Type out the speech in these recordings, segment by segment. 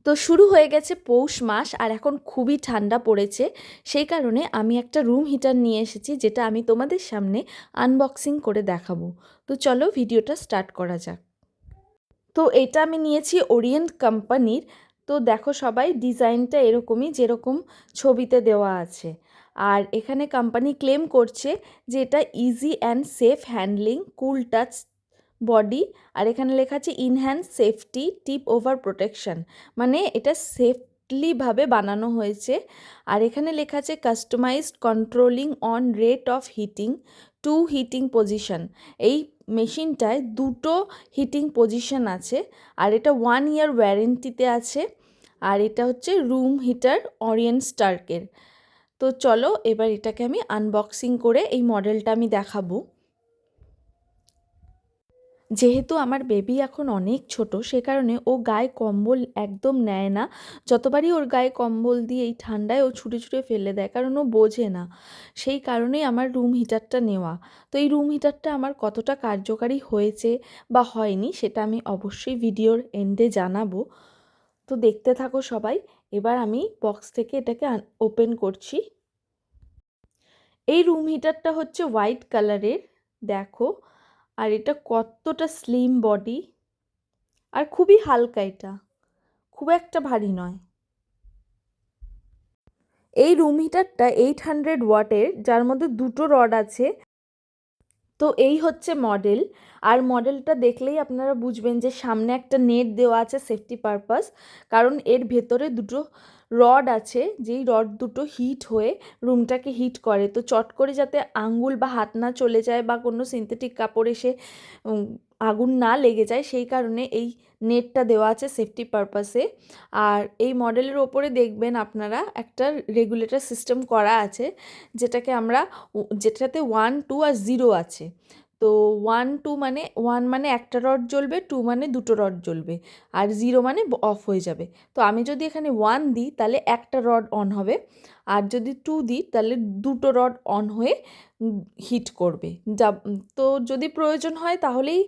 তো শুরু হয়ে গেছে পৌষ মাস আর এখন খুবই ঠান্ডা পড়েছে, সেই কারণে আমি একটা রুম হিটার নিয়ে এসেছি যেটা আমি তোমাদের সামনে আনবক্সিং করে দেখাবো। তো চলো ভিডিওটা স্টার্ট করা যাক। তো এটা আমি নিয়েছি ওরিয়েন্ট কোম্পানির। তো দেখো সবাই, ডিজাইনটা এরকমই যেরকম ছবিতে দেওয়া আছে। আর এখানে কোম্পানি ক্লেম করছে যে এটা easy and safe handling, cool touch body. আর এখানে লেখা আছে enhance safety tip over protection, মানে এটা সেফলিভাবে বানানো হয়েছে। আর এখানে লেখা আছে customized controlling on rate of heating, two heating position. এই মেশিনটায় দুটো হিটিং পজিশন আছে আর এটা 1 ইয়ার ওয়ারেন্টিতে আছে। আর এটা হচ্ছে রুম হিটার ওরিয়েন্ট স্টার্কের। তো চলো এবার এটাকে আমি আনবক্সিং করে এই মডেলটা আমি দেখাবো। যেহেতু আমার বেবি এখন অনেক ছোট, সে কারণে ও গায়ে কম্বল একদম নেয় না। যতবারই ওর গায়ে কম্বল দিয়ে এই ঠান্ডায় ও ছুটে ছুটে ফেলে দেয়, কারণ ও বোঝে না। সেই কারণেই আমার রুম হিটারটা নেওয়া। তো এই রুম হিটারটা আমার কতটা কার্যকারী হয়েছে বা হয়নি সেটা আমি অবশ্যই ভিডিওর এন্ডে জানাবো। তো দেখতে থাকো সবাই। এবার আমি বক্স থেকে এটাকে ওপেন করছি। এই রুম হিটারটা হচ্ছে হোয়াইট কালারের, দেখো। আর এটা কতটা স্লিম বডি, আর খুবই হালকা, এটা খুব একটা ভারী নয়। এই রুম হিটারটা 800 ওয়াটের, যার মধ্যে দুটো রড আছে। তো এই হচ্ছে মডেল। আর মডেলটা দেখলেই আপনারা বুঝবেন যে সামনে একটা নেট দেওয়া আছে সেফটি পারপাস, কারণ এর ভেতরে দুটো রড আছে, যেই রড দুটো হিট হয়ে রুমটাকে হিট করে। তো চট করে যাতে আঙ্গুল বা হাত না চলে যায় বা কোনো সিনথেটিক কাপড় এসে আগুন না লেগে যায়, সেই কারণে এই নেটটা দেওয়া আছে সেফটি পারপাসে। আর এই মডেলের ওপরে দেখবেন আপনারা একটা রেগুলেটর সিস্টেম করা আছে, যেটাতে 1, 2 আর 0 আছে। তো 1, 2 মানে 1 মানে একটা রড জ্বলবে, 2 মানে দুটো রড জ্বলবে, আর 0 মানে অফ হয়ে যাবে। তো আমি যদি এখানে 1 দিই তাহলে একটা রড অন হবে, আর যদি 2 দিই তাহলে দুটো রড অন হয়ে হিট করবে। তো যদি প্রয়োজন হয় তাহলেই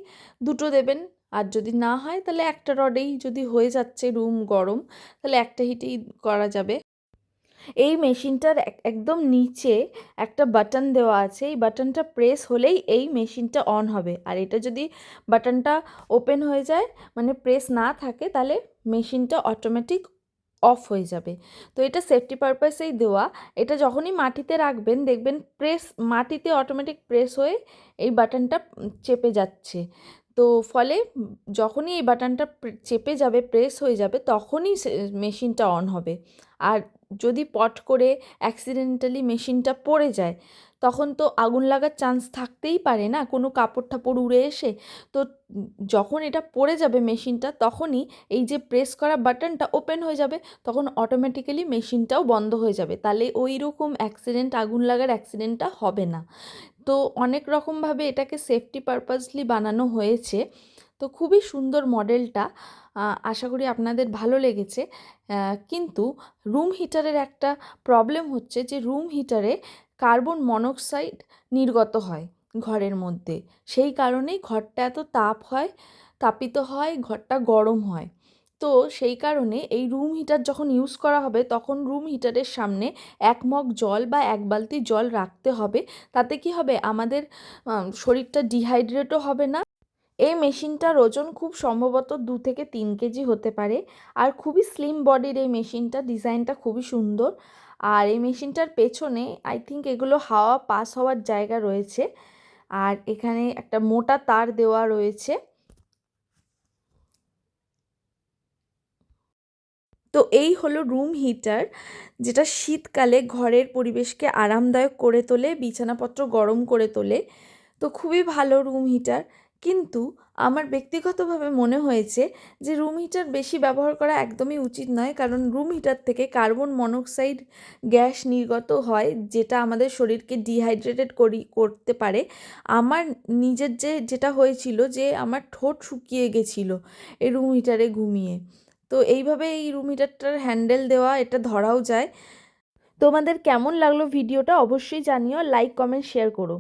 দুটো দেবেন, আর যদি না হয় তাহলে একটা রডেই, যদি হয়ে যাচ্ছে রুম গরম তাহলে একটা হিটেই করা যাবে। এই মেশিনটার একদম নিচে একটা বাটন দেওয়া আছে, এই বাটনটা প্রেস হলেই এই মেশিনটা অন হবে। আর এটা যদি বাটনটা ওপেন হয়ে যায়, মানে প্রেস না থাকে, তাহলে মেশিনটা অটোমেটিক অফ হয়ে যাবে। তো এটা সেফটি পারপাসেই দেওয়া। এটা যখনই মাটিতে রাখবেন দেখবেন মাটিতে অটোমেটিক প্রেস হয়ে এই বাটনটা চেপে যাচ্ছে। তো ফলে যখনই এই বাটনটা চেপে যাবে, প্রেস হয়ে যাবে, তখনই মেশিনটা অন হবে। আর যদি পট করে অ্যাক্সিডেন্টালি মেশিনটা পড়ে যায়, তখন তো আগুন লাগার চান্স থাকতেই পারে না, কোনো কাপড় টাপড় উড়ে এসে। তো যখন এটা পড়ে যাবে মেশিনটা, তখনই এই যে প্রেস করা বাটনটা ওপেন হয়ে যাবে, তখন অটোমেটিক্যালি মেশিনটাও বন্ধ হয়ে যাবে। তাহলে ওই রকম অ্যাক্সিডেন্ট, আগুন লাগার অ্যাক্সিডেন্টটা হবে না। তো অনেক রকমভাবে এটাকে সেফটি পারপাসলি বানানো হয়েছে। তো খুবই সুন্দর মডেলটা, আশা করি আপনাদের ভালো লেগেছে। কিন্তু রুম হিটারের একটা প্রবলেম হচ্ছে যে রুম হিটারে কার্বন মনোক্সাইড নির্গত হয় ঘরের মধ্যে। সেই কারণেই ঘরটা এত তাপিত হয়, ঘরটা গরম হয়। তো সেই কারণে এই রুম হিটার যখন ইউজ করা হবে, তখন রুম হিটারের সামনে 1 মগ জল বা 1 বালতি জল রাখতে হবে। তাতে কি হবে, আমাদের শরীরটা ডিহাইড্রেটও হবে না। এই মেশিনটার ওজন খুব সম্ভবত 2 থেকে 3 কেজি হতে পারে। আর খুবই স্লিম বডির এই মেশিনটা, ডিজাইনটা খুবই সুন্দর। আর এই মেশিনটার পেছনে আই থিঙ্ক এগুলো হাওয়া পাস হওয়ার জায়গা রয়েছে। আর এখানে একটা মোটা তার দেওয়া রয়েছে। তো এই হলো রুম হিটার, যেটা শীতকালে ঘরের পরিবেশকে আরামদায়ক করে তোলে, বিছানাপত্র গরম করে তোলে। তো খুবই ভালো রুম হিটার। কিন্তু আমার ব্যক্তিগতভাবে মনে হয়েছে যে রুম হিটার বেশি ব্যবহার করা একদমই উচিত নয়, কারণ রুম হিটার থেকে কার্বন মনোক্সাইড গ্যাস নির্গত হয়, যেটা আমাদের শরীরকে ডিহাইড্রেটেড করতে পারে। আমার নিজের যেটা হয়েছিল যে আমার ঠোঁট শুকিয়ে গেছিলো এই রুম হিটারে ঘুমিয়ে। তো এইভাবে এই রুম হিটারটার হ্যান্ডেল দেওয়া, এটা ধরাও যায়। তোমাদের কেমন লাগলো ভিডিওটা অবশ্যই জানিও, লাইক কমেন্ট শেয়ার করো।